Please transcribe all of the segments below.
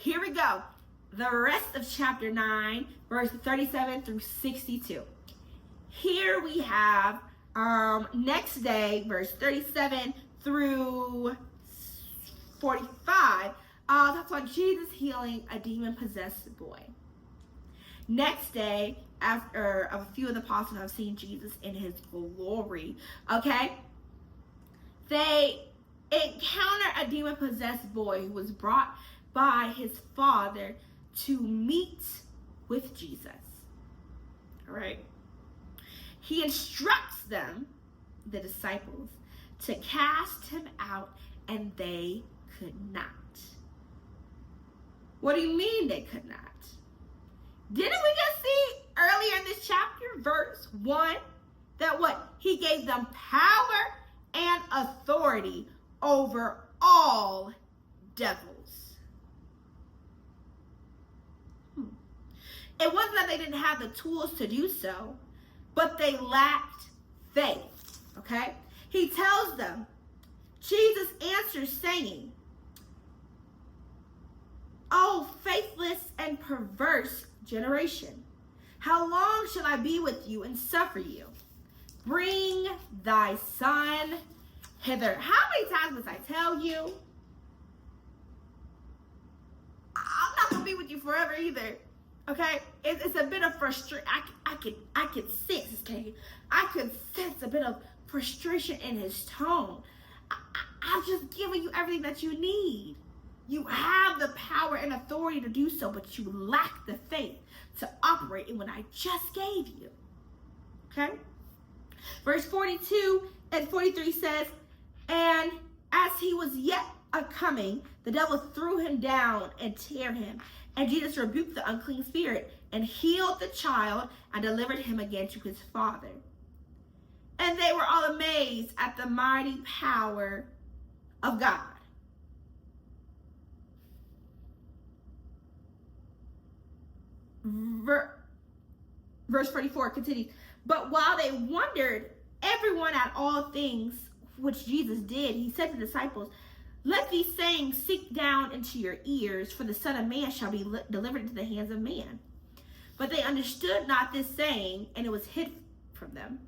here we go. The rest of chapter 9, verse 37 through 62. Here we have next day, verse 37 through 45. That's on Jesus healing a demon-possessed boy. Next day, after a few of the apostles have seen Jesus in his glory, okay, they encounter a demon-possessed boy who was brought by his father to meet with Jesus. All right. He instructs them, the disciples, to cast him out, and they could not. What do you mean they could not? Didn't we just see earlier in this chapter, verse 1, that what? He gave them power and authority over all devils. It wasn't that they didn't have the tools to do so, but they lacked faith, okay? He tells them, Jesus answers saying, "Oh, faithless and perverse generation, how long shall I be with you and suffer you? Bring thy son hither." How many times must I tell you? I'm not going to be with you forever either. Okay, it's a bit of frustration. I could sense, okay? I could sense a bit of frustration in his tone. I'm just giving you everything that you need. You have the power and authority to do so, but you lack the faith to operate in what I just gave you. Okay? Verse 42 and 43 says, "And as he was yet a-coming, the devil threw him down and tear him. And Jesus rebuked the unclean spirit and healed the child and delivered him again to his father. And they were all amazed at the mighty power of God." Verse 44 continues, "But while they wondered, everyone at all things which Jesus did, he said to the disciples, Let these sayings sink down into your ears, for the Son of Man shall be delivered into the hands of man. But they understood not this saying, and it was hid from them,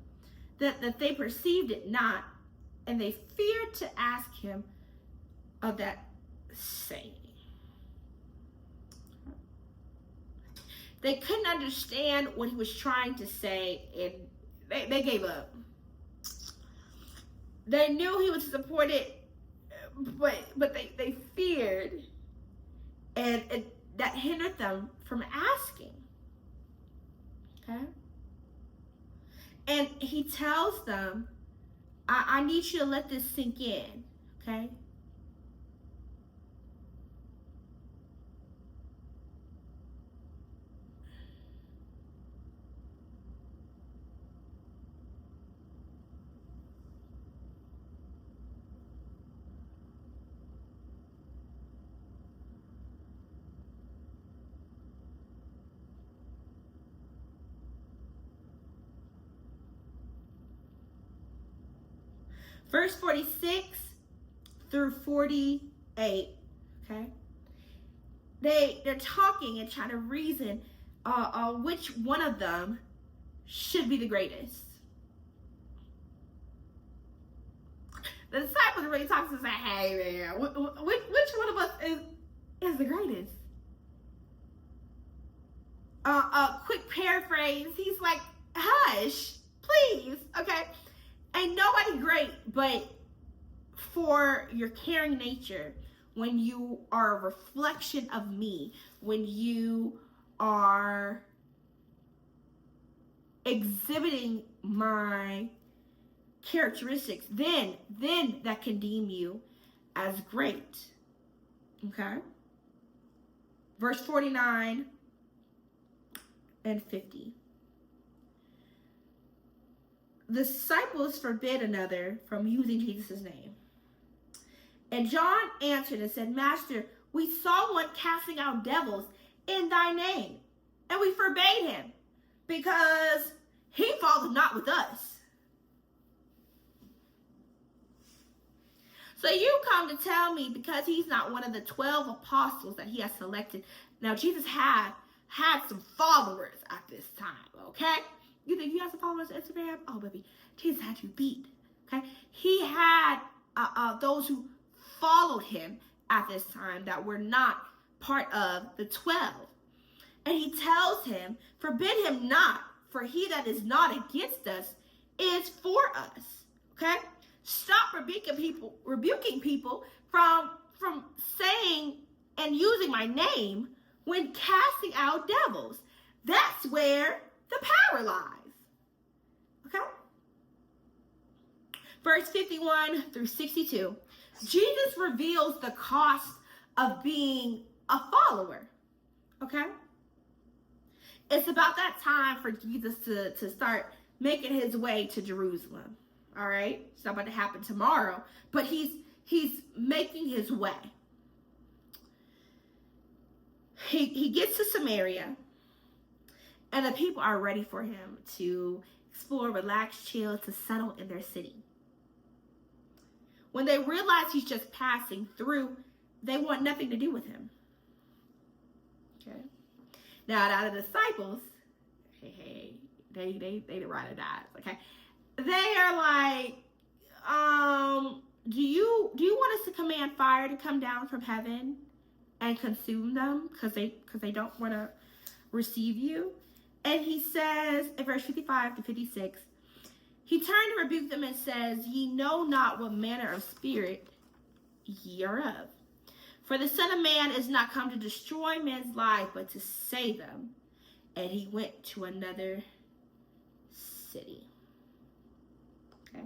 that they perceived it not, and they feared to ask him of that saying." They couldn't understand what he was trying to say, and they gave up. They knew he was supported, but they feared, and that hindered them from asking. Okay? And he tells them, I need you to let this sink in. Okay? Verse 46 through 48, okay? They're talking and trying to reason which one of them should be the greatest. The disciples are really talking to say, "Hey man, which one of us is the greatest?" A quick paraphrase, he's like, "Hush, please, okay? Ain't nobody great, but for your caring nature, when you are a reflection of me, when you are exhibiting my characteristics, then that can deem you as great." Okay? Verse 49 and 50. The disciples forbid another from using Jesus' name. And John answered and said, "Master, we saw one casting out devils in thy name, and we forbade him, because he falleth not with us." So you come to tell me because he's not one of the 12 apostles that he has selected. Now, Jesus had some followers at this time, okay? You think you have some followers on Instagram? Oh, baby, Jesus had you beat, okay? He had those who followed him at this time that were not part of the 12. And he tells him, forbid him not, for he that is not against us is for us, okay? Stop rebuking people from saying and using my name when casting out devils. That's where the power lies, okay? Verse 51 through 62, Jesus reveals the cost of being a follower, okay? It's about that time for Jesus to start making his way to Jerusalem. All right? It's not about to happen tomorrow, but he's making his way. He gets to Samaria, and the people are ready for him to explore, relax, chill, to settle in their city. When they realize he's just passing through, they want nothing to do with him. Okay? Now, out of the disciples, they the ride or die, okay? They are like, do you want us to command fire to come down from heaven and consume them because they don't want to receive you? And he says in verse 55 to 56, he turned to rebuke them and says, ye know not what manner of spirit ye are of. For the Son of Man is not come to destroy men's life, but to save them. And he went to another city. Okay.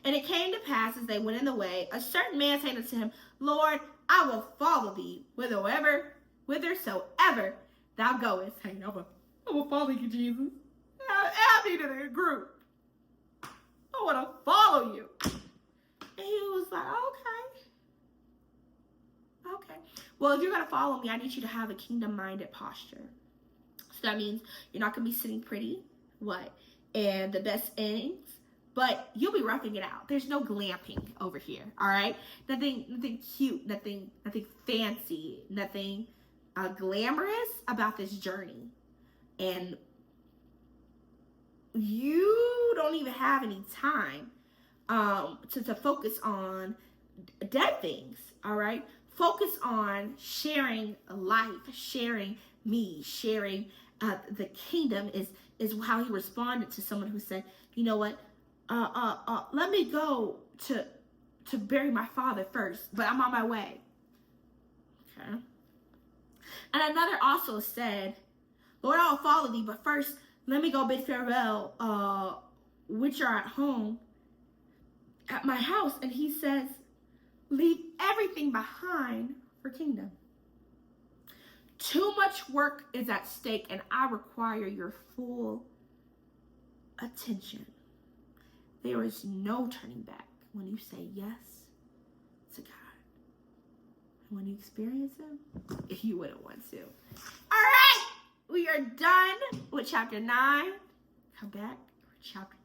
And it came to pass as they went in the way, a certain man said unto him, Lord, I will follow thee whithersoever thou goest. Hey, I will follow you, Jesus. Add me to the group. I want to follow you. And he was like, okay. Well, if you're going to follow me, I need you to have a kingdom-minded posture. So that means you're not going to be sitting pretty, and the best innings, but you'll be roughing it out. There's no glamping over here, all right? Nothing cute, nothing fancy, nothing glamorous about this journey. And you don't even have any time to focus on dead things, all right? Focus on sharing life, sharing me, sharing the kingdom is how he responded to someone who said, you know what, let me go to bury my father first, but I'm on my way. Okay. And another also said, Lord, I'll follow thee, but first let me go bid farewell, which are at home at my house. And he says, leave everything behind for kingdom. Too much work is at stake, and I require your full attention. There is no turning back when you say yes to God. And when you experience him, you wouldn't want to. All right, we are done with chapter 9. Come back for chapter